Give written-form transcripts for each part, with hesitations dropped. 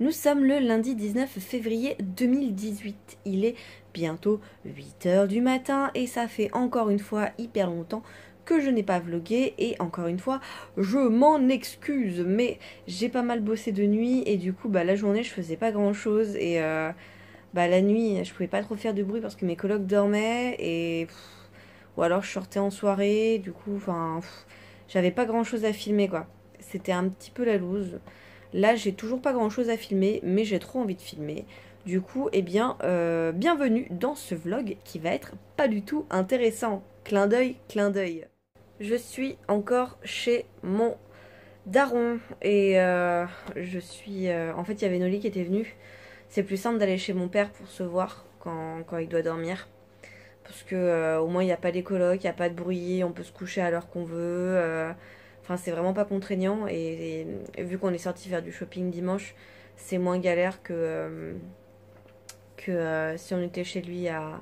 Nous sommes le lundi 19 février 2018. Il est bientôt 8 heures du matin et ça fait encore une fois hyper longtemps que je n'ai pas vlogué et encore une fois je m'en excuse, mais j'ai pas mal bossé de nuit et du coup la journée je faisais pas grand chose et la nuit je pouvais pas trop faire de bruit parce que mes colocs dormaient et ou alors je sortais en soirée, du coup j'avais pas grand chose à filmer quoi. C'était un petit peu la loose. Là, j'ai toujours pas grand chose à filmer, mais j'ai trop envie de filmer. Du coup, bienvenue dans ce vlog qui va être pas du tout intéressant. Clin d'œil, clin d'œil. Je suis encore chez mon daron et en fait, il y avait Noli qui était venue. C'est plus simple d'aller chez mon père pour se voir quand il doit dormir. Parce que au moins, il n'y a pas des colocs, il n'y a pas de bruit, on peut se coucher à l'heure qu'on veut. Enfin, c'est vraiment pas contraignant. Et vu qu'on est sorti faire du shopping dimanche, c'est moins galère que si on était chez lui à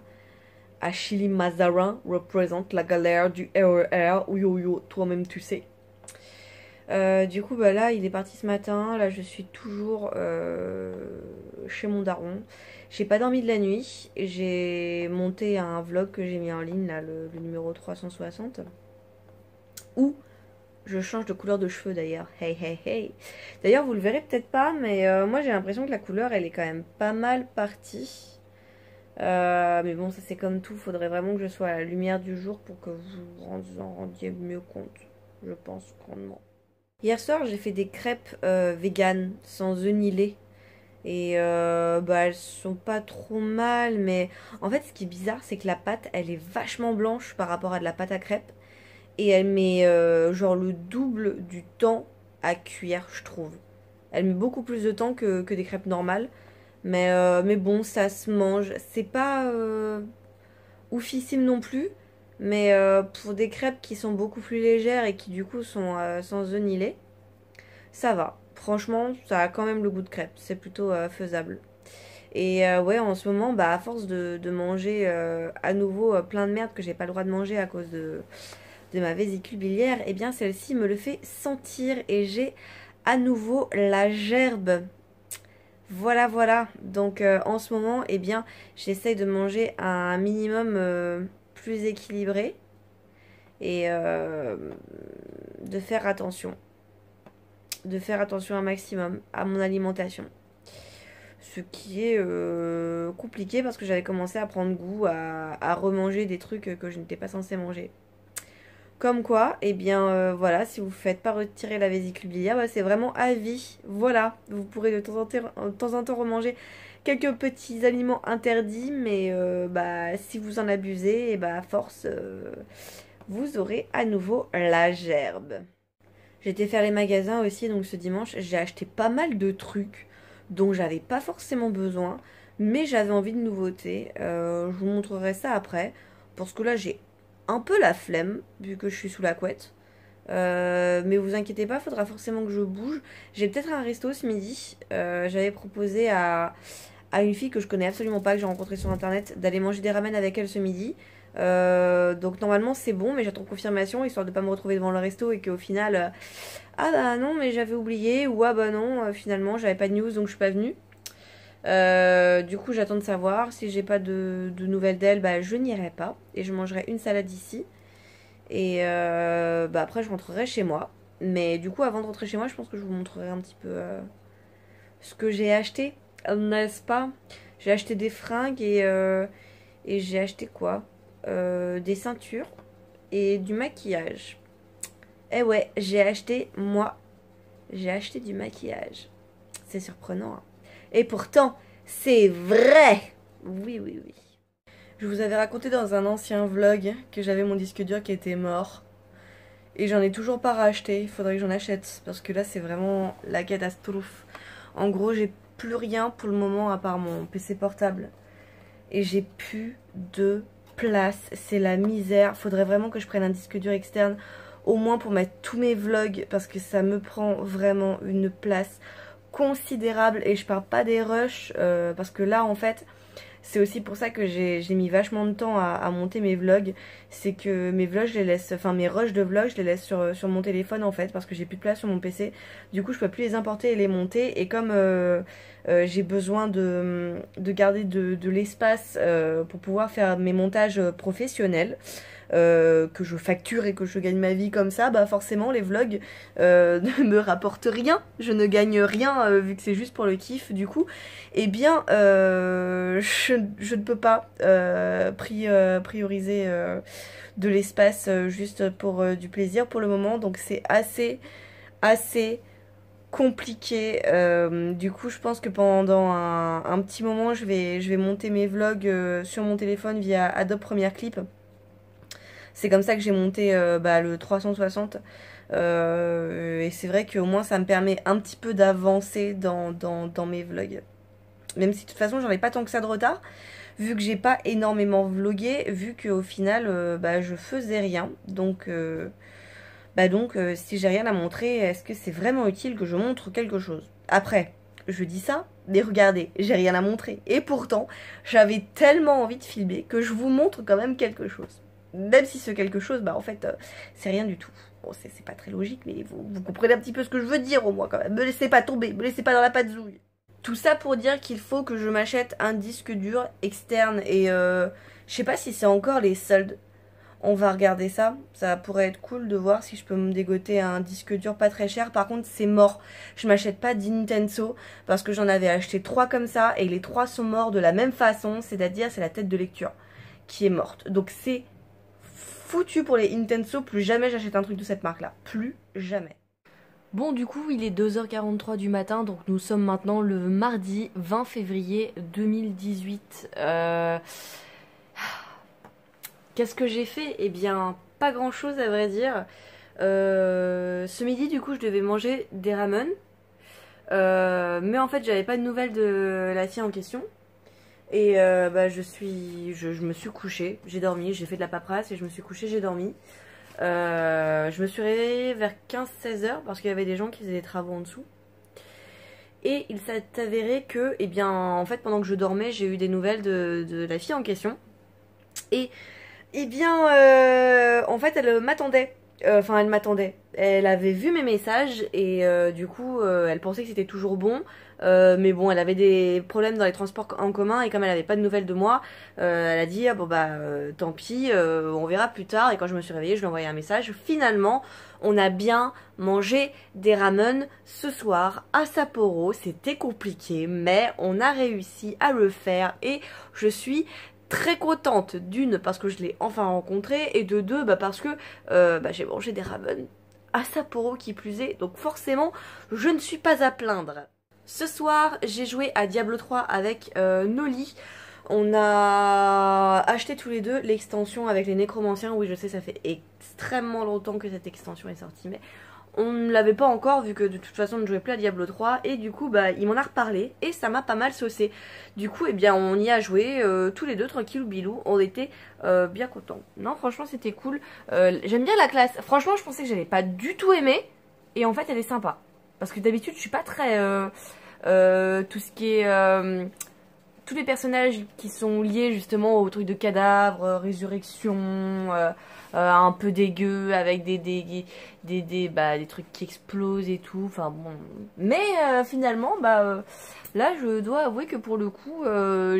Chili Mazarin, représente la galère du RER. Oui, oui, oui, toi-même tu sais. Du coup, là, il est parti ce matin. Là, je suis toujours chez mon daron. J'ai pas dormi de la nuit. J'ai monté un vlog que j'ai mis en ligne, là, le numéro 360. Où je change de couleur de cheveux d'ailleurs. Hey, hey, hey. D'ailleurs, vous le verrez peut-être pas, mais moi j'ai l'impression que la couleur, elle est quand même pas mal partie. Mais bon, ça c'est comme tout. Faudrait vraiment que je sois à la lumière du jour pour que vous en rendiez mieux compte. Je pense grandement. Hier soir, j'ai fait des crêpes vegan sans œufs ni lait. Et elles sont pas trop mal, mais en fait, ce qui est bizarre, c'est que la pâte, elle est vachement blanche par rapport à de la pâte à crêpes. Et elle met genre le double du temps à cuire, je trouve. Elle met beaucoup plus de temps que des crêpes normales. Mais bon, ça se mange. C'est pas oufissime non plus. Mais pour des crêpes qui sont beaucoup plus légères et qui du coup sont sans œufs ni lait, ça va. Franchement, ça a quand même le goût de crêpes. C'est plutôt faisable. Et ouais, en ce moment, à force de manger à nouveau plein de merde que j'ai pas le droit de manger à cause de ma vésicule biliaire, et bien celle-ci me le fait sentir et j'ai à nouveau la gerbe. Voilà, voilà. Donc en ce moment, eh bien, j'essaye de manger un minimum plus équilibré et de faire attention. De faire attention un maximum à mon alimentation. Ce qui est compliqué parce que j'avais commencé à prendre goût à remanger des trucs que je n'étais pas censée manger. Comme quoi, eh bien voilà, si vous ne faites pas retirer la vésicule biliaire, c'est vraiment à vie. Voilà, vous pourrez de temps en temps remanger quelques petits aliments interdits, mais si vous en abusez, et à force, vous aurez à nouveau la gerbe. J'étais faire les magasins aussi, donc ce dimanche, j'ai acheté pas mal de trucs dont j'avais pas forcément besoin, mais j'avais envie de nouveautés. Je vous montrerai ça après, parce que là j'ai un peu la flemme, vu que je suis sous la couette. Mais vous inquiétez pas, faudra forcément que je bouge. J'ai peut-être un resto ce midi. J'avais proposé à une fille que je connais absolument pas, que j'ai rencontrée sur internet, d'aller manger des ramen avec elle ce midi. Donc normalement c'est bon, mais j'attends confirmation histoire de pas me retrouver devant le resto et qu'au final ah bah non mais j'avais oublié, ou ah bah non finalement j'avais pas de news donc je suis pas venue. Du coup j'attends de savoir. Si j'ai pas de nouvelles d'elle, je n'irai pas et je mangerai une salade ici et après je rentrerai chez moi. Mais du coup avant de rentrer chez moi, je pense que je vous montrerai un petit peu ce que j'ai acheté, n'est-ce pas? J'ai acheté des fringues et j'ai acheté quoi? Des ceintures et du maquillage. Eh ouais, j'ai acheté du maquillage. C'est surprenant, hein. Et pourtant, c'est vrai. Oui, oui, oui. Je vous avais raconté dans un ancien vlog que j'avais mon disque dur qui était mort. Et j'en ai toujours pas racheté. Il faudrait que j'en achète. Parce que là, c'est vraiment la catastrophe. En gros, j'ai plus rien pour le moment à part mon PC portable. Et j'ai plus de place, c'est la misère. Faudrait vraiment que je prenne un disque dur externe, au moins pour mettre tous mes vlogs, parce que ça me prend vraiment une place considérable. Et je parle pas des rushs, parce que là en fait C'est aussi pour ça que j'ai mis vachement de temps à monter mes vlogs. C'est que mes vlogs, je les laisse, enfin mes rushs de vlogs, je les laisse sur mon téléphone en fait, parce que j'ai plus de place sur mon PC. Du coup, je peux plus les importer et les monter. Et comme j'ai besoin de garder de l'espace pour pouvoir faire mes montages professionnels, que je facture et que je gagne ma vie comme ça, bah forcément les vlogs ne me rapportent rien, je ne gagne rien vu que c'est juste pour le kiff. Du coup, eh bien je ne peux pas prioriser de l'espace juste pour du plaisir pour le moment, donc c'est assez compliqué. Du coup, je pense que pendant un petit moment, je vais monter mes vlogs sur mon téléphone via Adobe Premiere Clip. C'est comme ça que j'ai monté le 360. Et c'est vrai qu'au moins ça me permet un petit peu d'avancer dans mes vlogs. Même si de toute façon j'en ai pas tant que ça de retard, vu que j'ai pas énormément vlogué, vu qu'au final je faisais rien. Donc si j'ai rien à montrer, est-ce que c'est vraiment utile que je montre quelque chose? Après, je dis ça, mais regardez, j'ai rien à montrer. Et pourtant, j'avais tellement envie de filmer que je vous montre quand même quelque chose. Même si ce quelque chose, en fait, c'est rien du tout. Bon, c'est pas très logique, mais vous comprenez un petit peu ce que je veux dire au moins quand même. Me laissez pas tomber, me laissez pas dans la patzouille. Tout ça pour dire qu'il faut que je m'achète un disque dur externe et je sais pas si c'est encore les soldes. On va regarder ça, ça pourrait être cool de voir si je peux me dégoter un disque dur pas très cher. Par contre c'est mort, je m'achète pas d'Intenso parce que j'en avais acheté 3 comme ça et les 3 sont morts de la même façon, c'est-à-dire c'est la tête de lecture qui est morte. Donc c'est foutu pour les Intenso, plus jamais j'achète un truc de cette marque là, plus jamais. Bon, du coup, il est 2h43 du matin, donc nous sommes maintenant le mardi 20 février 2018. Qu'est-ce que j'ai fait? Eh bien, pas grand-chose à vrai dire. Ce midi, du coup, je devais manger des ramen. Mais en fait, j'avais pas de nouvelles de la fille en question. Et je me suis couchée, j'ai dormi, j'ai fait de la paperasse et je me suis couchée, j'ai dormi. Je me suis réveillée vers 15-16 heures parce qu'il y avait des gens qui faisaient des travaux en dessous. Et il s'est avéré que, eh bien, en fait, pendant que je dormais, j'ai eu des nouvelles de la fille en question. Et, eh bien, en fait, elle m'attendait. Enfin, elle m'attendait. Elle avait vu mes messages et du coup, elle pensait que c'était toujours bon. Mais bon, elle avait des problèmes dans les transports en commun et comme elle avait pas de nouvelles de moi, elle a dit ah, bon tant pis, on verra plus tard. Et quand je me suis réveillée, je lui ai envoyé un message. Finalement, on a bien mangé des ramen ce soir à Sapporo. C'était compliqué, mais on a réussi à le faire et je suis très contente, d'une parce que je l'ai enfin rencontré et de deux parce que j'ai mangé des ramen à Sapporo qui plus est, donc forcément je ne suis pas à plaindre. Ce soir j'ai joué à Diablo 3 avec Noli. On a acheté tous les deux l'extension avec les nécromanciens. Oui je sais, ça fait extrêmement longtemps que cette extension est sortie, mais on ne l'avait pas encore vu que de toute façon on ne jouait plus à Diablo 3 et du coup il m'en a reparlé et ça m'a pas mal saucé. Du coup eh bien on y a joué tous les deux tranquille bilou, on était bien contents. Non franchement c'était cool, j'aime bien la classe, franchement je pensais que j'allais pas du tout aimer et en fait elle est sympa. Parce que d'habitude je suis pas très tout ce qui est tous les personnages qui sont liés justement au truc de cadavre, résurrection, un peu dégueu avec des trucs qui explosent et tout. Enfin bon, mais finalement là je dois avouer que pour le coup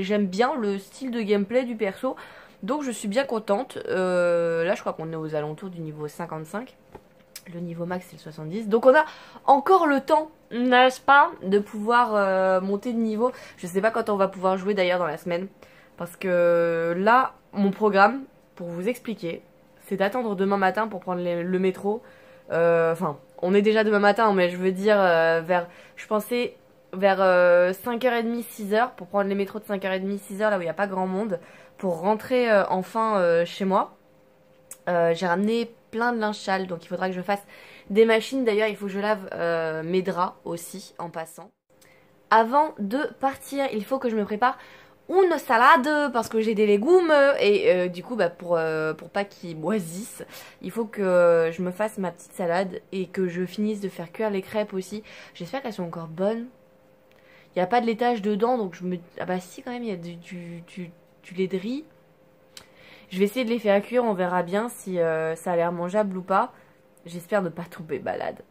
j'aime bien le style de gameplay du perso, donc je suis bien contente. Là je crois qu'on est aux alentours du niveau 55. Le niveau max c'est le 70, donc on a encore le temps, n'est-ce pas, de pouvoir monter de niveau. Je sais pas quand on va pouvoir jouer d'ailleurs dans la semaine, parce que là mon programme, pour vous expliquer, c'est d'attendre demain matin pour prendre le métro. Enfin on est déjà demain matin, mais je veux dire je pensais vers 5h30, 6h pour prendre les métros de 5h30, 6h là où il n'y a pas grand monde, pour rentrer enfin chez moi. J'ai ramené plein de linge sale, donc il faudra que je fasse des machines. D'ailleurs il faut que je lave mes draps aussi en passant. Avant de partir il faut que je me prépare une salade parce que j'ai des légumes et du coup pour pas qu'ils moisissent il faut que je me fasse ma petite salade et que je finisse de faire cuire les crêpes aussi. J'espère qu'elles sont encore bonnes. Il n'y a pas de laitage dedans, donc je me... Ah bah si, quand même, il y a du lait de riz. Je vais essayer de les faire cuire, on verra bien si ça a l'air mangeable ou pas. J'espère ne pas tomber malade.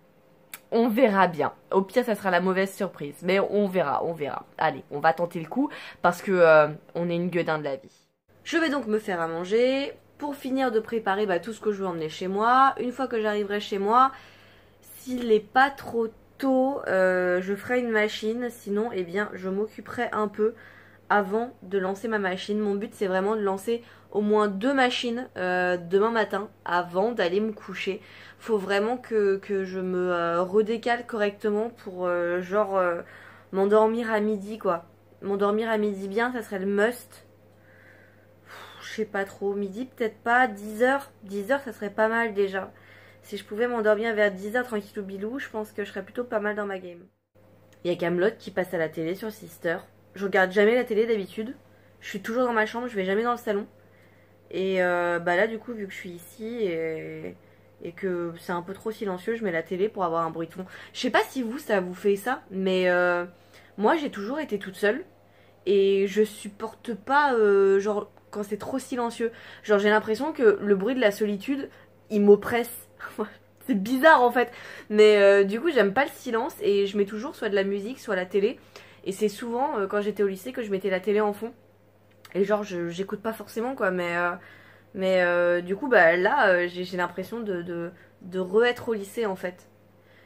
On verra bien. Au pire, ça sera la mauvaise surprise. Mais on verra, on verra. Allez, on va tenter le coup parce que on est une gueudin de la vie. Je vais donc me faire à manger pour finir de préparer tout ce que je veux emmener chez moi. Une fois que j'arriverai chez moi, s'il n'est pas trop tôt, je ferai une machine. Sinon, eh bien, je m'occuperai un peu avant de lancer ma machine. Mon but, c'est vraiment de lancer au moins 2 machines demain matin avant d'aller me coucher. Faut vraiment que je me redécale correctement pour m'endormir à midi quoi. M'endormir à midi bien, ça serait le must. Je sais pas trop, midi peut-être pas, 10h. 10h ça serait pas mal déjà. Si je pouvais m'endormir vers 10h tranquillou bilou, je pense que je serais plutôt pas mal dans ma game. Il y a Kaamelott qui passe à la télé sur Sister. Je regarde jamais la télé d'habitude. Je suis toujours dans ma chambre, je vais jamais dans le salon. Et là du coup vu que je suis ici et que c'est un peu trop silencieux, je mets la télé pour avoir un bruit de fond. Je sais pas si vous ça vous fait ça, mais moi j'ai toujours été toute seule et je supporte pas genre quand c'est trop silencieux. Genre j'ai l'impression que le bruit de la solitude il m'oppresse. C'est bizarre en fait, mais du coup j'aime pas le silence et je mets toujours soit de la musique soit la télé. Et c'est souvent quand j'étais au lycée que je mettais la télé en fond. Et genre j'écoute pas forcément quoi, mais du coup là j'ai l'impression de re-être au lycée en fait.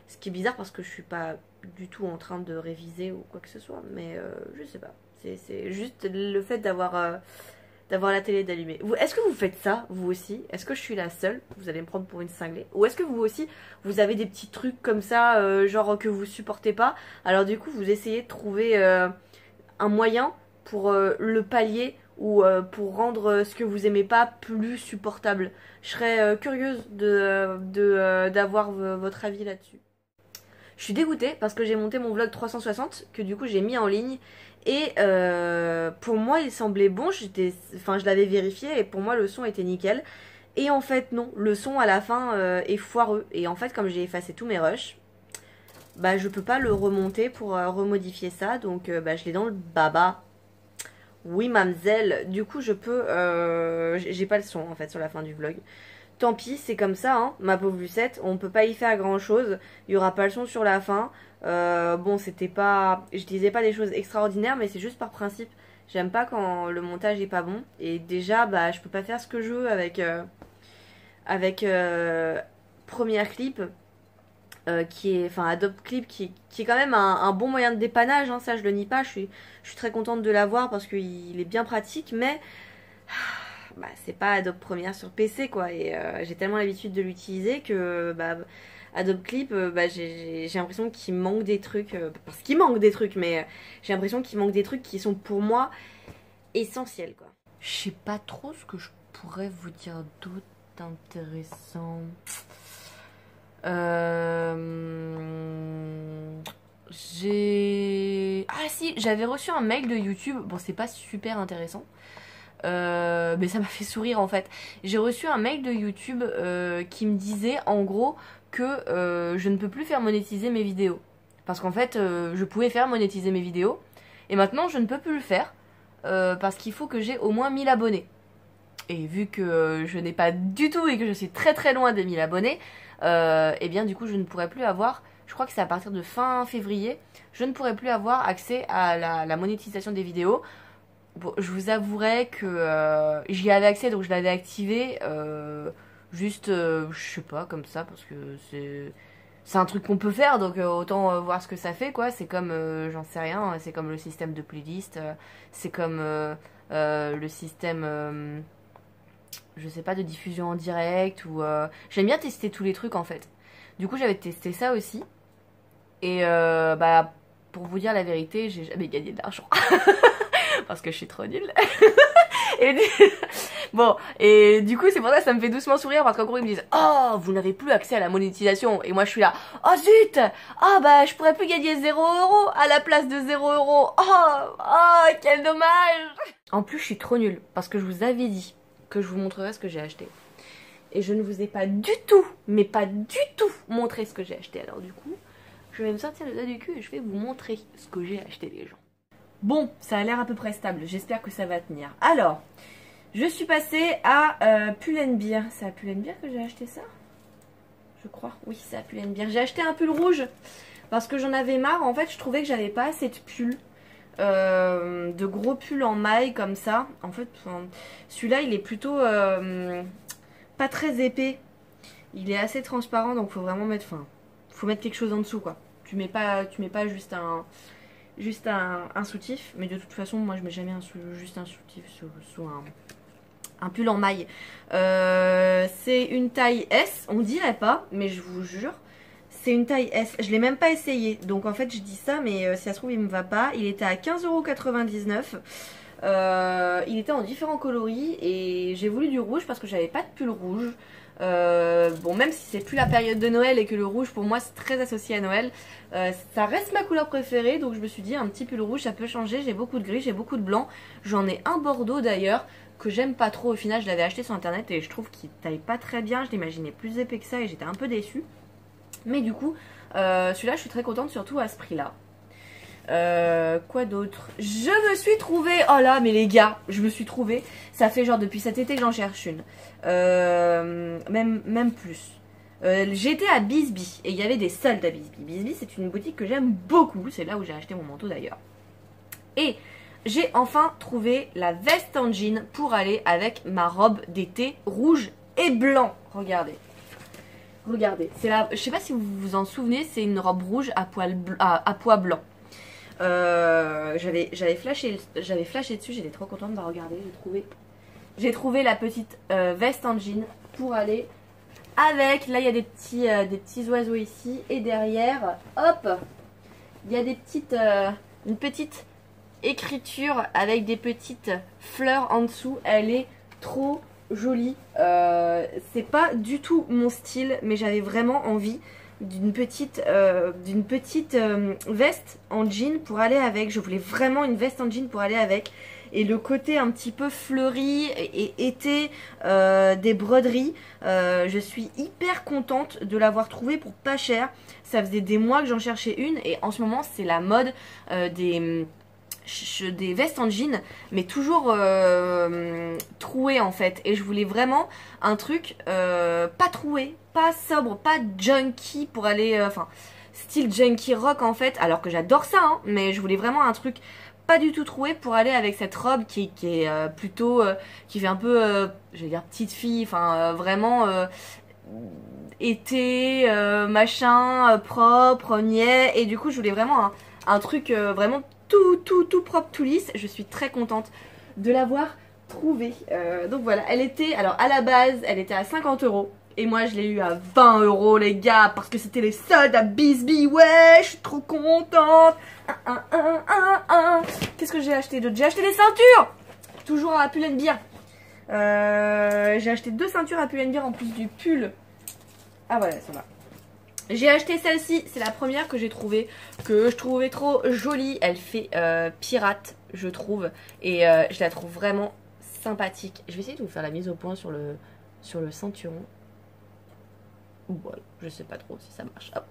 Ce qui est bizarre parce que je suis pas du tout en train de réviser ou quoi que ce soit, mais je sais pas. C'est juste le fait d'avoir la télé d'allumer. Est-ce que vous faites ça vous aussi? Est-ce que je suis la seule? Vous allez me prendre pour une cinglée. Ou est-ce que vous aussi vous avez des petits trucs comme ça genre que vous supportez pas? Alors du coup vous essayez de trouver un moyen pour le pallier ou pour rendre ce que vous aimez pas plus supportable. Je serais curieuse d'avoir votre avis là-dessus. Je suis dégoûtée parce que j'ai monté mon vlog 360 que du coup j'ai mis en ligne et pour moi il semblait bon, je l'avais vérifié et pour moi le son était nickel. Et en fait non, le son à la fin est foireux et en fait comme j'ai effacé tous mes rushs, je peux pas le remonter pour remodifier ça donc je l'ai dans le baba. Oui, mademoiselle. Du coup, je peux... j'ai pas le son, en fait, sur la fin du vlog. Tant pis, c'est comme ça, hein, ma pauvre Lucette. On peut pas y faire grand-chose. Il y aura pas le son sur la fin. Bon, c'était pas... Je disais pas des choses extraordinaires, mais c'est juste par principe. J'aime pas quand le montage est pas bon. Et déjà, je peux pas faire ce que je veux avec Premiere Clip. Enfin Adobe Clip qui est quand même un bon moyen de dépannage, hein, ça je le nie pas, je suis très contente de l'avoir parce qu'il est bien pratique, mais c'est pas Adobe Premiere sur PC quoi, et j'ai tellement l'habitude de l'utiliser que Adobe Clip, j'ai l'impression qu'il manque des trucs, parce qu'il manque des trucs, mais j'ai l'impression qu'il manque des trucs qui sont pour moi essentiels quoi. Je sais pas trop ce que je pourrais vous dire d'autre d'intéressant. Ah si, j'avais reçu un mail de YouTube. Bon, c'est pas super intéressant. Mais ça m'a fait sourire en fait. J'ai reçu un mail de YouTube qui me disait en gros que je ne peux plus faire monétiser mes vidéos. Parce qu'en fait, je pouvais faire monétiser mes vidéos. Et maintenant, je ne peux plus le faire. Parce qu'il faut que j'ai au moins 1000 abonnés. Et vu que je n'ai pas du tout et que je suis très très loin des 1000 abonnés, et bien du coup je ne pourrai plus avoir, je crois que c'est à partir de fin février, je ne pourrai plus avoir accès à la monétisation des vidéos. Bon, je vous avouerai que j'y avais accès donc je l'avais activé, juste, je sais pas, comme ça, parce que c'est un truc qu'on peut faire, donc autant voir ce que ça fait, quoi. C'est comme, j'en sais rien, c'est comme le système de playlist, c'est comme le système... je sais pas, de diffusion en direct ou j'aime bien tester tous les trucs en fait. Du coup j'avais testé ça aussi et pour vous dire la vérité j'ai jamais gagné de l'argent parce que je suis trop nulle. Et bon, et du coup c'est pour ça que ça me fait doucement sourire parce qu'en gros ils me disent oh vous n'avez plus accès à la monétisation et moi je suis là oh zut, je pourrais plus gagner 0 € à la place de 0 €. Oh quel dommage. En plus je suis trop nulle parce que je vous avais dit que je vous montrerai ce que j'ai acheté. Et je ne vous ai pas du tout, mais pas du tout montré ce que j'ai acheté. Alors du coup, je vais me sortir le doigt du cul et je vais vous montrer ce que j'ai acheté les gens. Bon, ça a l'air à peu près stable, j'espère que ça va tenir. Alors, je suis passée à Pull&Bear. C'est à Pull&Bear que j'ai acheté ça? Je crois, oui, c'est à Pull&Bear. J'ai acheté un pull rouge parce que j'en avais marre. En fait, je trouvais que j'avais pas assez de pulls. De gros pulls en maille comme ça. En fait, celui-là, il est plutôt pas très épais. Il est assez transparent, donc faut vraiment mettre, faut mettre quelque chose en dessous, quoi. Tu mets pas juste un soutif, mais de toute façon, moi, je mets jamais juste un soutif sous un pull en maille. C'est une taille S, on dirait pas, mais je vous jure, c'est une taille S. Je l'ai même pas essayé, donc en fait, je dis ça, mais si ça se trouve, il me va pas. Il était à 15,99 €. Il était en différents coloris et j'ai voulu du rouge parce que j'avais pas de pull rouge. Bon, même si c'est plus la période de Noël et que le rouge pour moi c'est très associé à Noël, ça reste ma couleur préférée, donc je me suis dit un petit pull rouge ça peut changer. J'ai beaucoup de gris, j'ai beaucoup de blanc, j'en ai un bordeaux d'ailleurs que j'aime pas trop. Au final je l'avais acheté sur internet et je trouve qu'il taille pas très bien, je l'imaginais plus épais que ça et j'étais un peu déçue, mais du coup celui-là je suis très contente, surtout à ce prix là. Quoi d'autre? Je me suis trouvée, oh là mais les gars, je me suis trouvée, ça fait genre depuis cet été que j'en cherche une, même plus. J'étais à Bisbee et il y avait des soldes à Bisbee. Bisbee c'est une boutique que j'aime beaucoup, c'est là où j'ai acheté mon manteau d'ailleurs. Et j'ai enfin trouvé la veste en jean pour aller avec ma robe d'été rouge et blanc. Regardez. Regardez, c'est là, je sais pas si vous vous en souvenez, c'est une robe rouge à pois blanc. J'avais flashé dessus, j'étais trop contente de la regarder. J'ai trouvé la petite veste en jean pour aller avec. Là il y a des petits oiseaux ici et derrière, hop, il y a une petite écriture avec des petites fleurs en dessous. Elle est trop jolie. C'est pas du tout mon style, mais j'avais vraiment envie d'une petite veste en jean pour aller avec. Je voulais vraiment une veste en jean pour aller avec. Et le côté un petit peu fleuri et été des broderies, je suis hyper contente de l'avoir trouvé pour pas cher. Ça faisait des mois que j'en cherchais une et en ce moment c'est la mode des vestes en jean, mais toujours trouées en fait. Et je voulais vraiment un truc pas troué, pas sobre, pas junky pour aller, style junky rock en fait, alors que j'adore ça, hein, mais je voulais vraiment un truc pas du tout troué pour aller avec cette robe qui est plutôt, qui fait un peu, je vais dire petite fille, vraiment été, machin, propre, niais, et du coup je voulais vraiment un truc vraiment tout propre, tout lisse. Je suis très contente de l'avoir trouvée. Donc voilà, elle était, alors à la base, elle était à 50 €. Et moi, je l'ai eu à 20 € les gars, parce que c'était les soldes à Bisbee. Ouais, je suis trop contente. Qu'est-ce que j'ai acheté d'autre? J'ai acheté des ceintures. Toujours à Pull&Bear. J'ai acheté 2 ceintures à Pull&Bear en plus du pull. Ah voilà, elles sont là. J'ai acheté celle-ci, c'est la première que j'ai trouvée, que je trouvais trop jolie. Elle fait pirate, je trouve, et je la trouve vraiment sympathique. Je vais essayer de vous faire la mise au point sur le ceinturon. Voilà, je sais pas trop si ça marche. Hop.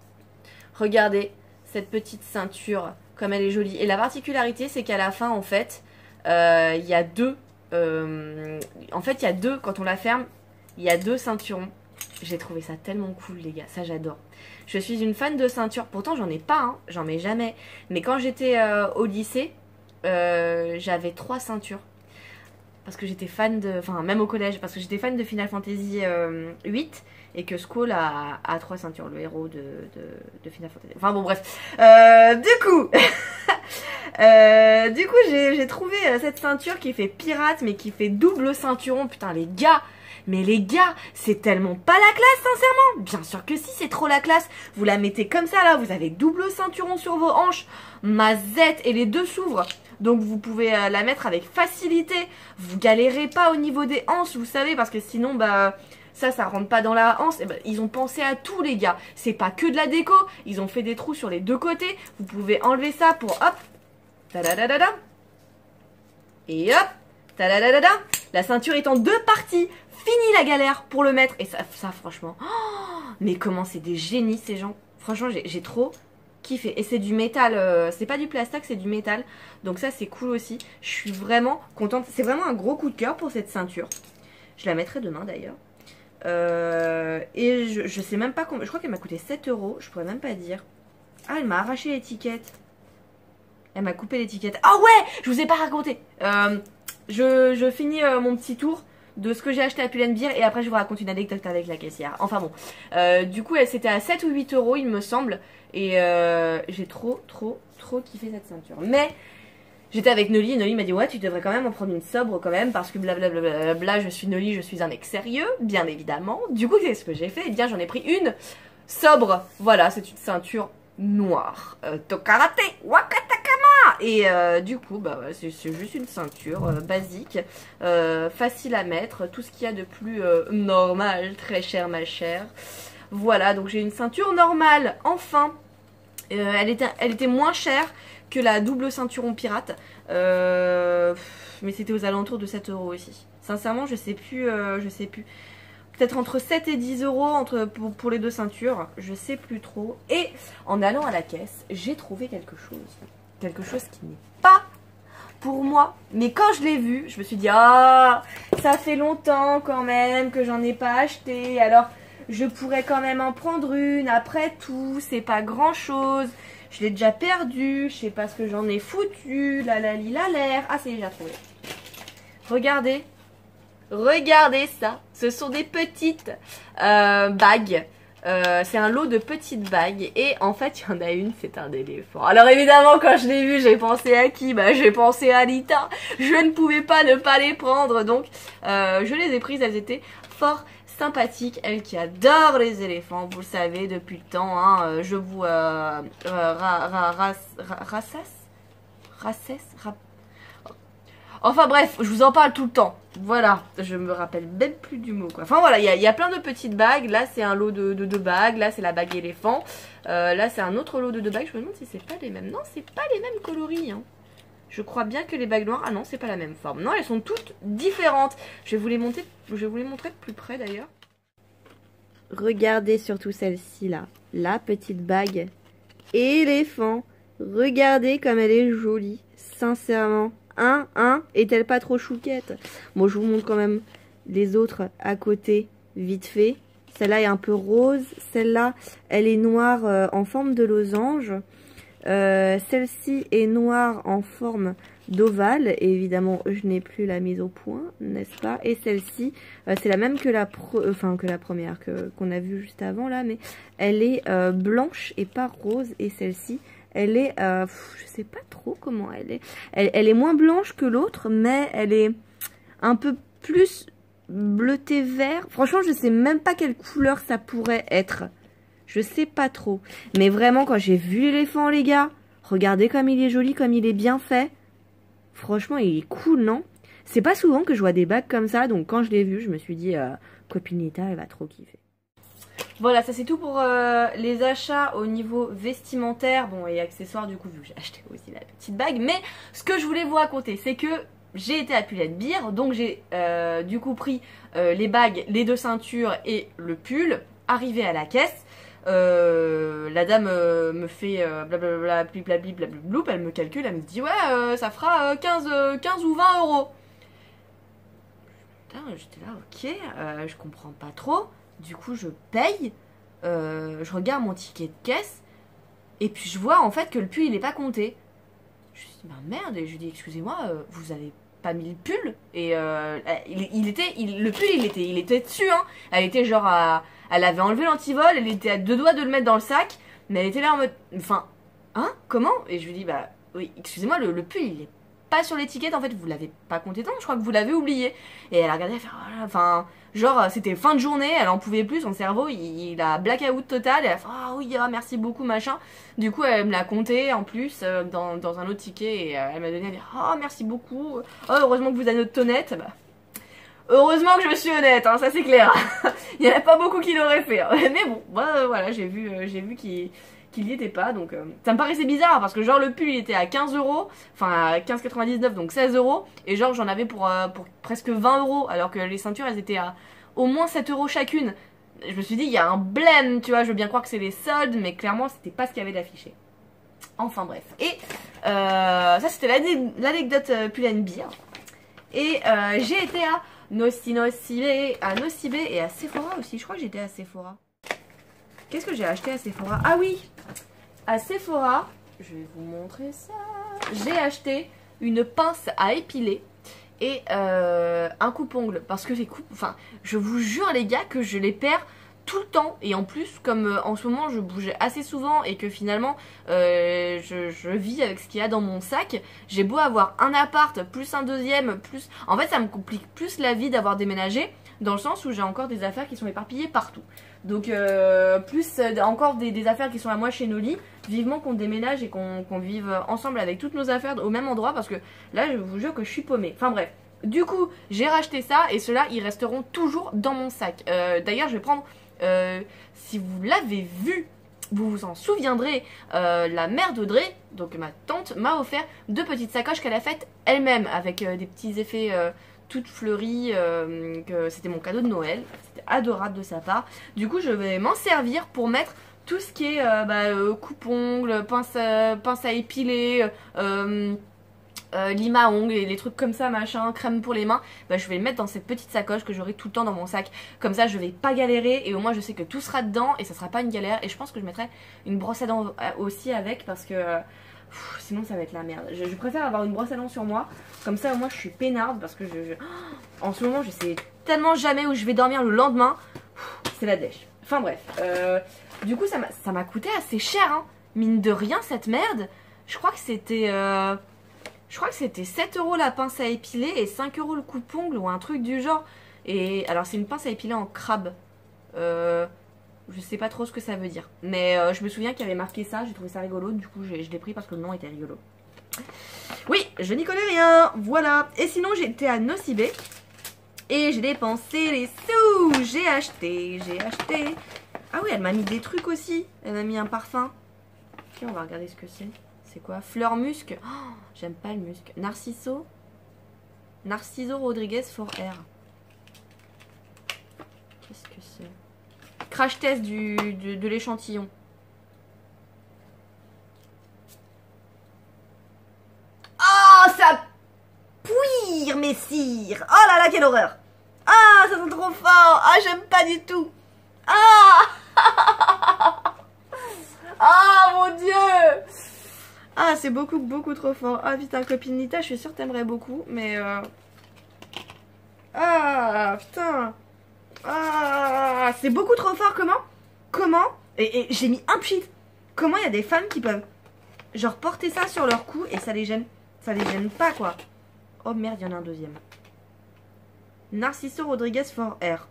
Regardez cette petite ceinture, comme elle est jolie. Et la particularité, c'est qu'à la fin, en fait, il y a deux. Il y a deux, quand on la ferme, il y a 2 ceinturons. J'ai trouvé ça tellement cool les gars, ça j'adore. Je suis une fan de ceintures, pourtant j'en ai pas, hein, j'en mets jamais. Mais quand j'étais au lycée, j'avais 3 ceintures. Parce que j'étais fan de, même au collège, parce que j'étais fan de Final Fantasy 8 et que Squall a 3 ceintures, le héros de Final Fantasy. Enfin bon bref, du coup j'ai trouvé cette ceinture qui fait pirate mais qui fait double ceinturon. Putain les gars, mais les gars, c'est tellement pas la classe, sincèrement. Bien sûr que si, c'est trop la classe. Vous la mettez comme ça, là, vous avez double ceinturon sur vos hanches, mazette, et les deux s'ouvrent. Donc vous pouvez la mettre avec facilité. Vous galérez pas au niveau des hanches, vous savez, parce que sinon, ça rentre pas dans la hanche. Et ils ont pensé à tout, les gars. C'est pas que de la déco. Ils ont fait des trous sur les deux côtés. Vous pouvez enlever ça pour, hop, tadadadada. Et hop, tadadadada. La ceinture est en 2 parties. Fini la galère pour le mettre. Et ça franchement, oh, mais comment c'est des génies ces gens. Franchement j'ai trop kiffé. Et c'est du métal, c'est pas du plastique, c'est du métal. Donc ça c'est cool aussi. Je suis vraiment contente. C'est vraiment un gros coup de cœur pour cette ceinture. Je la mettrai demain d'ailleurs. Et je sais même pas combien. Je crois qu'elle m'a coûté 7 euros. Je pourrais même pas dire. Ah, elle m'a arraché l'étiquette. Elle m'a coupé l'étiquette. Ah ouais, je vous ai pas raconté. Je finis mon petit tour de ce que j'ai acheté à Pull&Bear et après je vous raconte une anecdote avec la caissière. Enfin bon, du coup c'était à 7 ou 8 euros il me semble. Et j'ai trop kiffé cette ceinture. Mais j'étais avec Nolly et Nolly m'a dit ouais tu devrais quand même en prendre une sobre quand même parce que blablabla, je suis Nolly, je suis un mec sérieux, bien évidemment. Du coup qu'est-ce que j'ai fait? Eh bien j'en ai pris une sobre. Voilà, c'est une ceinture noire. Tokarate, wakatakama. Et du coup bah c'est juste une ceinture basique, facile à mettre, tout ce qu'il y a de plus normal, très cher ma chère. Voilà, donc j'ai une ceinture normale, enfin. Elle était moins chère que la double ceinturon pirate. Mais c'était aux alentours de 7 euros aussi. Sincèrement, je sais plus. Peut-être entre 7 et 10 euros pour les deux ceintures. Je sais plus trop. Et en allant à la caisse, j'ai trouvé quelque chose. Quelque chose qui n'est pas pour moi. Mais quand je l'ai vu, je me suis dit, ah, ça fait longtemps quand même que j'en ai pas acheté. Alors, je pourrais quand même en prendre une. Après tout, c'est pas grand chose. Je l'ai déjà perdu. Je sais pas ce que j'en ai foutu. La l'air. Ah, c'est déjà trouvé. Regardez. Regardez ça. Ce sont des petites bagues. C'est un lot de petites bagues. Et en fait, il y en a une, c'est un éléphant. Alors évidemment, quand je l'ai vu, j'ai pensé à qui? Bah, j'ai pensé à Anita. Je ne pouvais pas ne pas les prendre. Donc, je les ai prises. Elles étaient fort sympathique, elle qui adore les éléphants, vous le savez depuis le temps, hein, je vous enfin bref, je vous en parle tout le temps, voilà, je me rappelle même plus du mot quoi. Enfin voilà, il y a plein de petites bagues, là c'est un lot de deux bagues, là c'est la bague éléphant, là c'est un autre lot de deux bagues, je me demande si c'est pas les mêmes, non c'est pas les mêmes coloris, hein. Je crois bien que les bagues noires... Ah non, c'est pas la même forme. Non, elles sont toutes différentes. Je vais vous les montrer de plus près d'ailleurs. Regardez surtout celle-ci là. La petite bague éléphant. Regardez comme elle est jolie. Sincèrement. Est-elle pas trop chouquette? Bon, je vous montre quand même les autres à côté, vite fait. Celle-là est un peu rose. Celle-là, elle est noire en forme de losange. Celle-ci est noire en forme d'ovale. Et évidemment, je n'ai plus la mise au point, n'est-ce pas? Et celle-ci, c'est la même que la première qu'on a vue juste avant là, mais elle est blanche et pas rose. Et celle-ci, elle est, je sais pas trop comment elle est. Elle est moins blanche que l'autre, mais elle est un peu plus bleuté vert. Franchement, je sais même pas quelle couleur ça pourrait être. Je sais pas trop. Mais vraiment, quand j'ai vu l'éléphant, les gars, regardez comme il est joli, comme il est bien fait. Franchement, il est cool, non? C'est pas souvent que je vois des bagues comme ça. Donc, quand je l'ai vu, je me suis dit, copine Nita, elle va trop kiffer. Voilà, ça c'est tout pour les achats au niveau vestimentaire. Bon, et accessoires, du coup, vu que j'ai acheté aussi la petite bague. Mais ce que je voulais vous raconter, c'est que j'ai été à Pull&Bear. Donc, j'ai du coup pris les bagues, les deux ceintures et le pull. Arrivé à la caisse. La dame me fait blablabla, blablabla, elle me calcule, elle me dit ouais ça fera 15 ou 20 euros. J'étais là ok, je comprends pas trop, du coup je paye, je regarde mon ticket de caisse et puis je vois en fait que le pull il est pas compté. Je me suis dit bah merde, et je lui dis excusez-moi, vous avez pas mis le pull? Et le pull il était dessus, hein. Elle était genre elle avait enlevé l'antivol, elle était à deux doigts de le mettre dans le sac, mais elle était là en mode, enfin, hein, comment? Et je lui dis, bah, oui, excusez-moi, le pull, il est pas sur l'étiquette, en fait, vous l'avez pas compté tant, je crois que vous l'avez oublié. Et elle a regardé, elle fait, oh là, enfin, genre, c'était fin de journée, elle en pouvait plus, son cerveau, il a blackout total, et elle a fait, oh oui, merci beaucoup, machin. Du coup, elle me l'a compté, en plus, dans un autre ticket, et elle m'a donné, elle dit, oh, merci beaucoup, oh, heureusement que vous êtes honnête, bah. Heureusement que je suis honnête, hein, ça c'est clair. Il n'y en a pas beaucoup qui l'auraient fait. Hein. Mais bon, bah, voilà, j'ai vu qu'il n'y était pas. Donc ça me paraissait bizarre parce que genre le pull il était à 15 euros, enfin à 15,99 donc 16 euros. Et genre j'en avais pour presque 20 euros alors que les ceintures elles étaient à au moins 7 euros chacune. Je me suis dit il y a un blême, tu vois, je veux bien croire que c'est les soldes, mais clairement c'était pas ce qu'il y avait d'affiché. Enfin bref. Et ça c'était l'anecdote Pull&Bear. Et j'ai été à Nocibé et à Sephora aussi. Je crois que j'étais à Sephora. Qu'est-ce que j'ai acheté à Sephora? Ah oui, à Sephora, je vais vous montrer ça. J'ai acheté une pince à épiler et un coupe-ongle. Parce que enfin, je vous jure les gars que je les perds tout le temps. Et en plus, comme en ce moment je bouge assez souvent et que finalement je vis avec ce qu'il y a dans mon sac, j'ai beau avoir un appart, plus un deuxième, plus... En fait ça me complique plus la vie d'avoir déménagé, dans le sens où j'ai encore des affaires qui sont éparpillées partout. Donc plus encore des affaires qui sont à moi chez Noli. Vivement qu'on déménage et qu'on vive ensemble avec toutes nos affaires au même endroit, parce que là je vous jure que je suis paumée. Enfin bref, du coup j'ai racheté ça et ceux-là ils resteront toujours dans mon sac. D'ailleurs je vais prendre, si vous l'avez vu, vous vous en souviendrez, la mère d'Audrey, donc ma tante, m'a offert 2 petites sacoches qu'elle a faites elle-même avec des petits effets toutes fleuries, que c'était mon cadeau de Noël. C'était adorable de sa part. Du coup je vais m'en servir pour mettre tout ce qui est coupe-ongles, pince à épiler, lime à ongles et les trucs comme ça, machin, crème pour les mains. Bah, je vais le mettre dans cette petite sacoche que j'aurai tout le temps dans mon sac. Comme ça je vais pas galérer et au moins je sais que tout sera dedans et ça sera pas une galère. Et je pense que je mettrai une brosse à dents aussi avec, parce que sinon ça va être la merde. Je préfère avoir une brosse à dents sur moi, comme ça au moins je suis peinarde, parce que en ce moment je sais tellement jamais où je vais dormir le lendemain. C'est la dèche. Enfin bref, du coup ça m'a coûté assez cher, hein. Mine de rien cette merde. Je crois que c'était 7 € la pince à épiler et 5 € le coupe-ongle ou un truc du genre. Et alors c'est une pince à épiler en crabe. Je sais pas trop ce que ça veut dire. Mais je me souviens qu'il y avait marqué ça, j'ai trouvé ça rigolo. Du coup je l'ai pris parce que le nom était rigolo. Oui, je n'y connais rien, voilà. Et sinon j'étais à Nocibé et j'ai dépensé les sous. J'ai acheté. Ah oui, elle m'a mis des trucs aussi. Elle m'a mis un parfum. Ok, on va regarder ce que c'est. C'est quoi? Fleur musc. Oh, j'aime pas le musc. Narciso Rodriguez for Air. Qu'est-ce que c'est? Crash test de l'échantillon. Oh, ça pouire, messire. Oh là là, quelle horreur. Ah, ça sent trop fort. Ah, j'aime pas du tout. Ah. Ah, mon Dieu. Ah, c'est beaucoup trop fort. Ah, putain, copine Nita, je suis sûre que t'aimerais beaucoup, mais... Ah, putain. Ah, c'est beaucoup trop fort, comment Et j'ai mis un pchit. Comment il y a des femmes qui peuvent, genre, porter ça sur leur cou et ça les gêne pas, quoi. Oh, merde, il y en a un deuxième. Narciso Rodriguez for Air.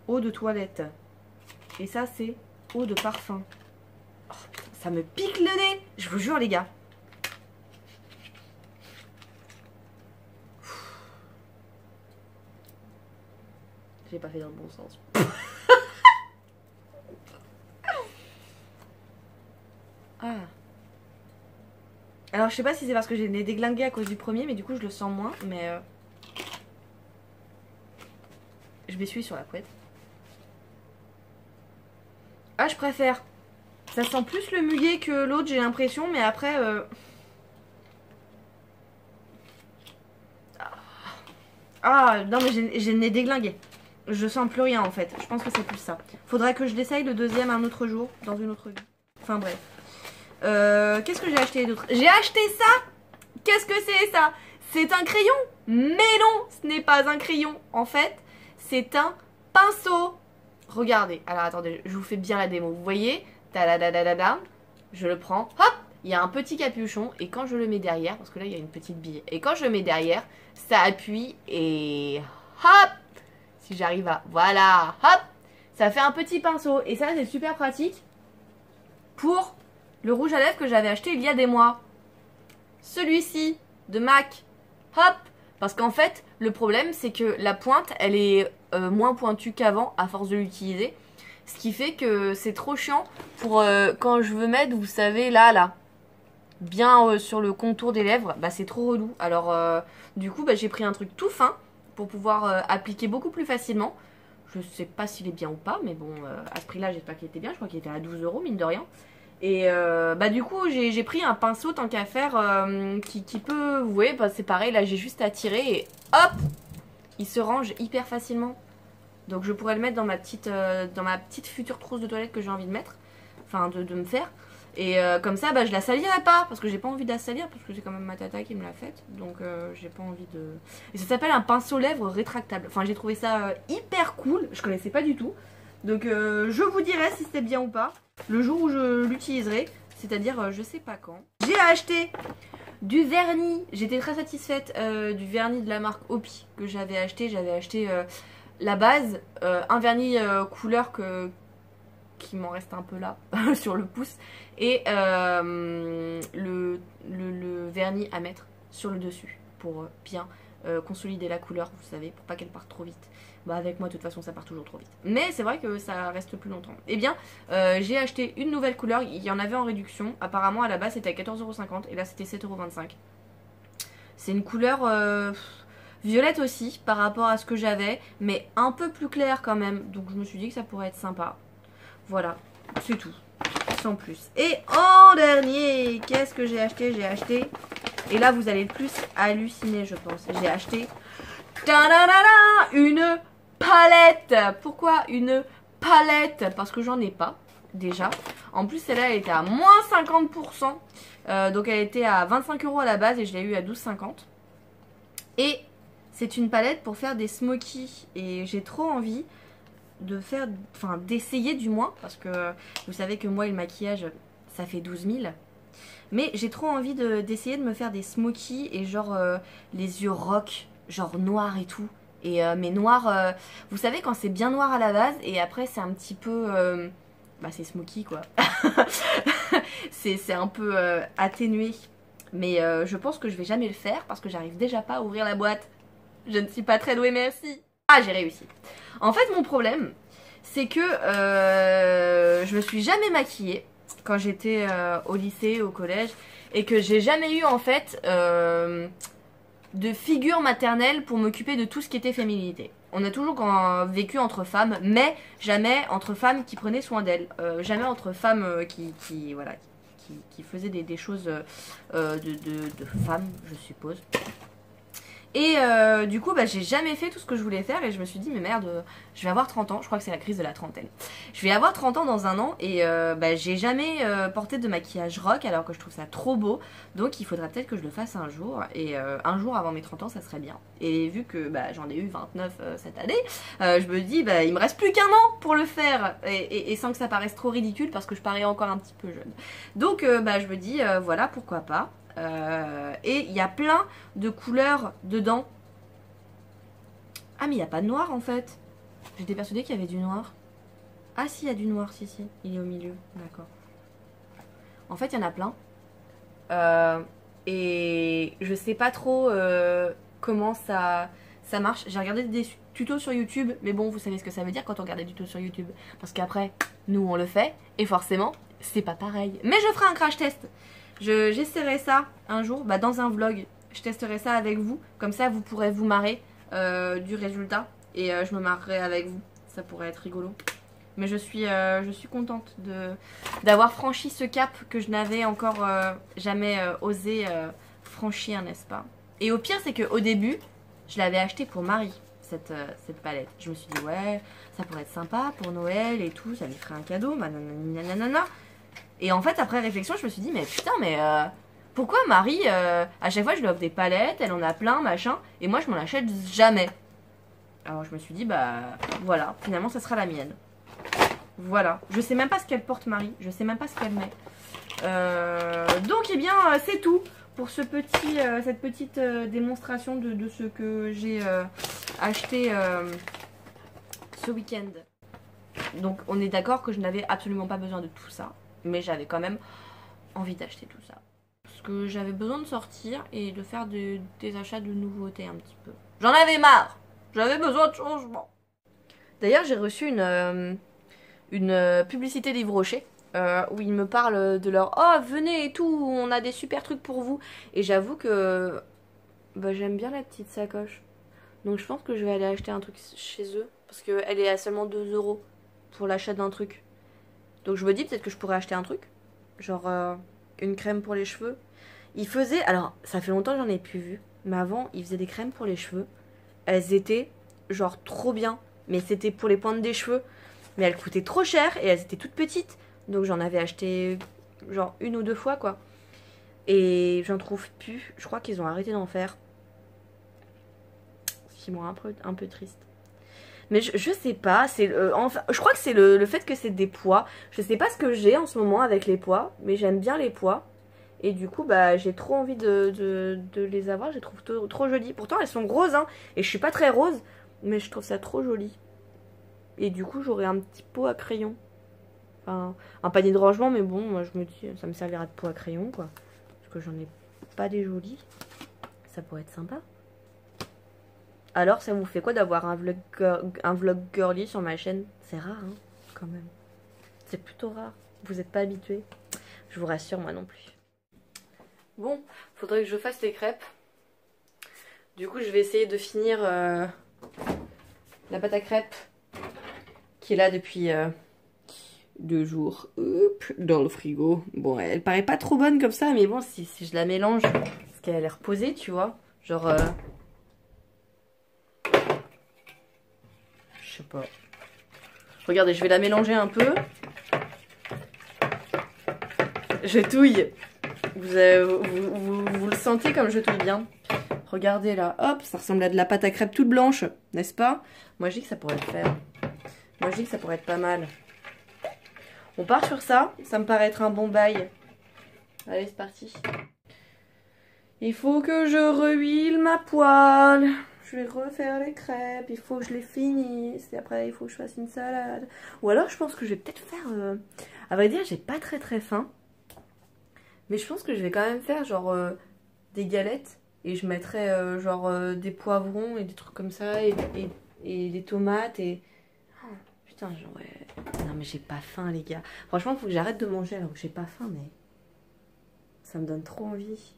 Eau de toilette. Et ça, c'est eau de parfum. Oh, putain, ça me pique le nez. Je vous jure, les gars. J'ai pas fait dans le bon sens. Ah. Alors, je sais pas si c'est parce que j'ai déglingué à cause du premier, mais du coup, je le sens moins. Mais je m'essuie sur la couette. Ah, je préfère. Ça sent plus le muguet que l'autre, j'ai l'impression, mais après... Ah, non, mais j'ai le nez déglingué. Je sens plus rien, en fait. Je pense que c'est plus ça. Faudrait que je l'essaye le deuxième un autre jour, dans une autre vie. Enfin, bref. Qu'est-ce que j'ai acheté d'autre? J'ai acheté ça. Qu'est-ce que c'est, ça? C'est un crayon? Mais non, ce n'est pas un crayon. En fait, c'est un pinceau. Regardez, alors attendez, je vous fais bien la démo. Vous voyez, je le prends, hop, il y a un petit capuchon et quand je le mets derrière, parce que là il y a une petite bille, et quand je le mets derrière, ça appuie et hop, si j'arrive à, voilà, hop, ça fait un petit pinceau et ça c'est super pratique pour le rouge à lèvres que j'avais acheté il y a des mois. Celui-ci de MAC, hop, parce qu'en fait le problème c'est que la pointe elle est moins pointue qu'avant à force de l'utiliser, ce qui fait que c'est trop chiant pour quand je veux mettre, vous savez, là bien sur le contour des lèvres, bah c'est trop relou. Alors du coup bah, j'ai pris un truc tout fin pour pouvoir appliquer beaucoup plus facilement. Je sais pas s'il est bien ou pas, mais bon, à ce prix-là, j'espère qu'il était bien. Je crois qu'il était à 12 € mine de rien. Et bah du coup, j'ai pris un pinceau tant qu'à faire qui peut, vous voyez, bah, c'est pareil, là j'ai juste à tirer et hop, il se range hyper facilement. Donc je pourrais le mettre dans ma petite future trousse de toilette que j'ai envie de mettre, enfin de me faire. Et comme ça, bah, je la salirai pas, parce que j'ai pas envie de la salir, parce que c'est quand même ma tata qui me l'a faite. Donc j'ai pas envie de... Et ça s'appelle un pinceau lèvres rétractable. Enfin, j'ai trouvé ça hyper cool, je connaissais pas du tout. Donc je vous dirai si c'est bien ou pas, le jour où je l'utiliserai, c'est-à-dire je sais pas quand. J'ai acheté du vernis, j'étais très satisfaite du vernis de la marque Opi que j'avais acheté. J'avais acheté la base, un vernis couleur qui m'en reste un peu là sur le pouce, et le vernis à mettre sur le dessus pour bien consolider la couleur, vous savez, pour pas qu'elle parte trop vite. Bah avec moi de toute façon ça part toujours trop vite, mais c'est vrai que ça reste plus longtemps. Et bien j'ai acheté une nouvelle couleur, il y en avait en réduction, apparemment à la base c'était à 14,50 € et là c'était 7,25 €. C'est une couleur violette aussi par rapport à ce que j'avais, mais un peu plus claire quand même, donc je me suis dit que ça pourrait être sympa. Voilà, c'est tout, sans plus. Et en dernier, qu'est-ce que j'ai acheté? J'ai acheté, et là vous allez le plus halluciner je pense, j'ai acheté une palette. Pourquoi une palette? Parce que j'en ai pas déjà. En plus celle-là elle était à moins 50%, donc elle était à 25 € à la base et je l'ai eu à 12,50 €. Et c'est une palette pour faire des smokies et j'ai trop envie de faire, enfin d'essayer du moins, parce que vous savez que moi le maquillage ça fait 12 000, mais j'ai trop envie d'essayer de me faire des smokies et genre les yeux rock, genre noir et tout, et mais noir, vous savez quand c'est bien noir à la base et après c'est un petit peu bah c'est smoky quoi. c'est un peu atténué, mais je pense que je vais jamais le faire parce que j'arrive déjà pas à ouvrir la boîte. Je ne suis pas très douée, merci. Ah, j'ai réussi. En fait, mon problème, c'est que je me suis jamais maquillée quand j'étais au lycée, au collège, et que j'ai jamais eu en fait de figure maternelle pour m'occuper de tout ce qui était féminité. On a toujours vécu entre femmes, mais jamais entre femmes qui prenaient soin d'elles. Jamais entre femmes voilà, qui faisaient des choses de femmes, je suppose. Et du coup, bah, j'ai jamais fait tout ce que je voulais faire et je me suis dit, mais merde, je vais avoir 30 ans, je crois que c'est la crise de la trentaine. Je vais avoir 30 ans dans un an et bah, j'ai jamais porté de maquillage rock alors que je trouve ça trop beau. Donc il faudra peut-être que je le fasse un jour et un jour avant mes 30 ans, ça serait bien. Et vu que bah, j'en ai eu 29 cette année, je me dis, bah, il me reste plus qu'un an pour le faire et sans que ça paraisse trop ridicule parce que je parais encore un petit peu jeune. Donc bah, je me dis, voilà, pourquoi pas. Et il y a plein de couleurs dedans. Ah mais il n'y a pas de noir en fait. J'étais persuadée qu'il y avait du noir. Ah si, il y a du noir, si, il est au milieu, d'accord. En fait il y en a plein. Et je sais pas trop comment ça marche. J'ai regardé des tutos sur YouTube, mais bon, vous savez ce que ça veut dire quand on regarde des tutos sur YouTube. Parce qu'après, nous on le fait, et forcément, c'est pas pareil. Mais je ferai un crash test. J'essaierai ça un jour, bah, dans un vlog. Je testerai ça avec vous, comme ça vous pourrez vous marrer du résultat. Et je me marrerai avec vous, ça pourrait être rigolo. Mais je suis contente d'avoir franchi ce cap que je n'avais encore jamais osé franchir, n'est-ce pas? Et au pire, c'est qu'au début, je l'avais acheté pour Marie, cette palette. Je me suis dit, ouais, ça pourrait être sympa pour Noël et tout, ça lui ferait un cadeau, nanana. Et en fait, après réflexion, je me suis dit, mais putain, mais pourquoi Marie, à chaque fois, je lui offre des palettes, elle en a plein, machin, et moi, je m'en achète jamais. Alors, je me suis dit, bah, voilà, finalement, ça sera la mienne. Voilà. Je sais même pas ce qu'elle porte, Marie. Je sais même pas ce qu'elle met. Donc, eh bien, c'est tout pour cette petite démonstration de ce que j'ai acheté ce week-end. Donc, on est d'accord que je n'avais absolument pas besoin de tout ça. Mais j'avais quand même envie d'acheter tout ça. Parce que j'avais besoin de sortir et de faire des achats de nouveautés un petit peu. J'en avais marre. J'avais besoin de changement. D'ailleurs, j'ai reçu une publicité d'Yves Rocher où ils me parlent de leur « Oh, venez et tout, on a des super trucs pour vous ». Et j'avoue que bah, j'aime bien la petite sacoche. Donc je pense que je vais aller acheter un truc chez eux. Parce qu'elle est à seulement 2 € pour l'achat d'un truc. Donc je me dis peut-être que je pourrais acheter un truc. Genre une crème pour les cheveux. Il faisait, alors ça fait longtemps que j'en ai plus vu. Mais avant, il faisait des crèmes pour les cheveux. Elles étaient genre trop bien. Mais c'était pour les pointes des cheveux. Mais elles coûtaient trop cher et elles étaient toutes petites. Donc j'en avais acheté genre 1 ou 2 fois quoi. Et j'en trouve plus. Je crois qu'ils ont arrêté d'en faire. Ce qui me rend un peu triste. Mais je sais pas. Enfin, je crois que c'est le fait que c'est des pois. Je sais pas ce que j'ai en ce moment avec les pois. Mais j'aime bien les pois. Et du coup, bah, j'ai trop envie de les avoir. Je les trouve trop jolies. Pourtant, elles sont roses, hein. Et je suis pas très rose. Mais je trouve ça trop joli. Et du coup, j'aurai un petit pot à crayon. Enfin, un panier de rangement. Mais bon, moi, je me dis, ça me servira de pot à crayon, quoi. Parce que j'en ai pas des jolis. Ça pourrait être sympa. Alors, ça vous fait quoi d'avoir un vlog girly sur ma chaîne? C'est rare, hein, quand même. C'est plutôt rare. Vous n'êtes pas habitués. Je vous rassure, moi non plus. Bon, faudrait que je fasse les crêpes. Du coup, je vais essayer de finir la pâte à crêpes qui est là depuis 2 jours. Hop, dans le frigo. Bon, elle paraît pas trop bonne comme ça, mais bon, si je la mélange, parce qu'elle est reposée, tu vois. Genre... je sais pas. Regardez, je vais la mélanger un peu. Je touille. Vous le sentez comme je touille bien. Regardez là, hop, ça ressemble à de la pâte à crêpes toute blanche, n'est-ce pas? Moi je dis que ça pourrait le faire. Moi je dis que ça pourrait être pas mal. On part sur ça, ça me paraît être un bon bail. Allez, c'est parti. Il faut que je rehuile ma poêle. Je vais refaire les crêpes, il faut que je les finisse. Et après il faut que je fasse une salade. Ou alors je pense que je vais peut-être faire... À vrai dire, j'ai pas très faim. Mais je pense que je vais quand même faire genre des galettes. Et je mettrai genre des poivrons et des trucs comme ça. Et des tomates et... Oh, putain, j'aurais... Non mais j'ai pas faim les gars. Franchement, il faut que j'arrête de manger alors que j'ai pas faim. Mais ça me donne trop envie.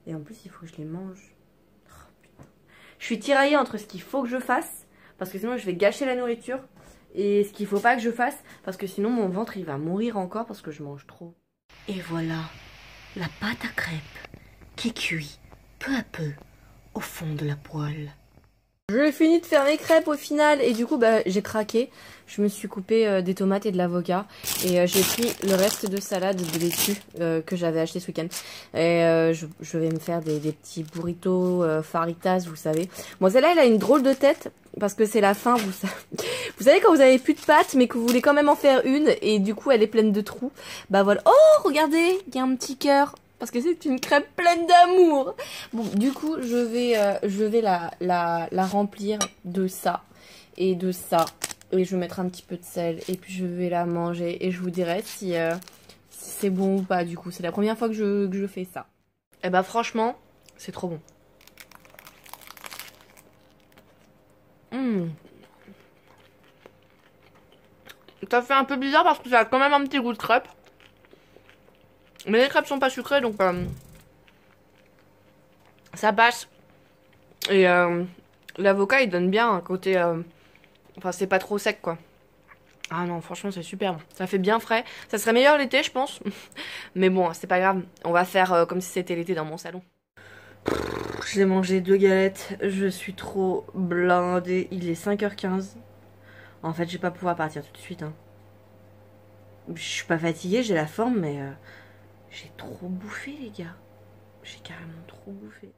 Et en plus, il faut que je les mange. Oh, putain. Je suis tiraillée entre ce qu'il faut que je fasse. Parce que sinon, je vais gâcher la nourriture. Et ce qu'il faut pas que je fasse. Parce que sinon, mon ventre, il va mourir encore parce que je mange trop. Et voilà. La pâte à crêpes qui cuit peu à peu au fond de la poêle. J'ai fini de faire mes crêpes au final et du coup bah, j'ai craqué. Je me suis coupé des tomates et de l'avocat et j'ai pris le reste de salade de laitue que j'avais acheté ce week-end. Et je vais me faire des petits burritos faritas, vous savez. Bon, celle-là elle a une drôle de tête parce que c'est la fin, vous savez quand vous avez plus de pâtes mais que vous voulez quand même en faire une et du coup elle est pleine de trous. Bah voilà. Oh regardez, il y a un petit cœur. Parce que c'est une crêpe pleine d'amour. Bon, du coup, je vais la remplir de ça et de ça. Et je vais mettre un petit peu de sel. Et puis, je vais la manger. Et je vous dirai si c'est bon ou pas, du coup. C'est la première fois que je fais ça. Et bah, franchement, c'est trop bon. Ça fait un peu bizarre parce que ça a quand même un petit goût de crêpe. Mais les crêpes sont pas sucrées donc ça passe. Et l'avocat il donne bien un côté... enfin c'est pas trop sec quoi. Ah non franchement c'est super bon. Ça fait bien frais. Ça serait meilleur l'été je pense. Mais bon c'est pas grave. On va faire comme si c'était l'été dans mon salon. J'ai mangé 2 galettes. Je suis trop blindée. Il est 5h15. En fait je vais pas pouvoir partir tout de suite. Hein. Je suis pas fatiguée, j'ai la forme mais... j'ai trop bouffé les gars. J'ai carrément trop bouffé.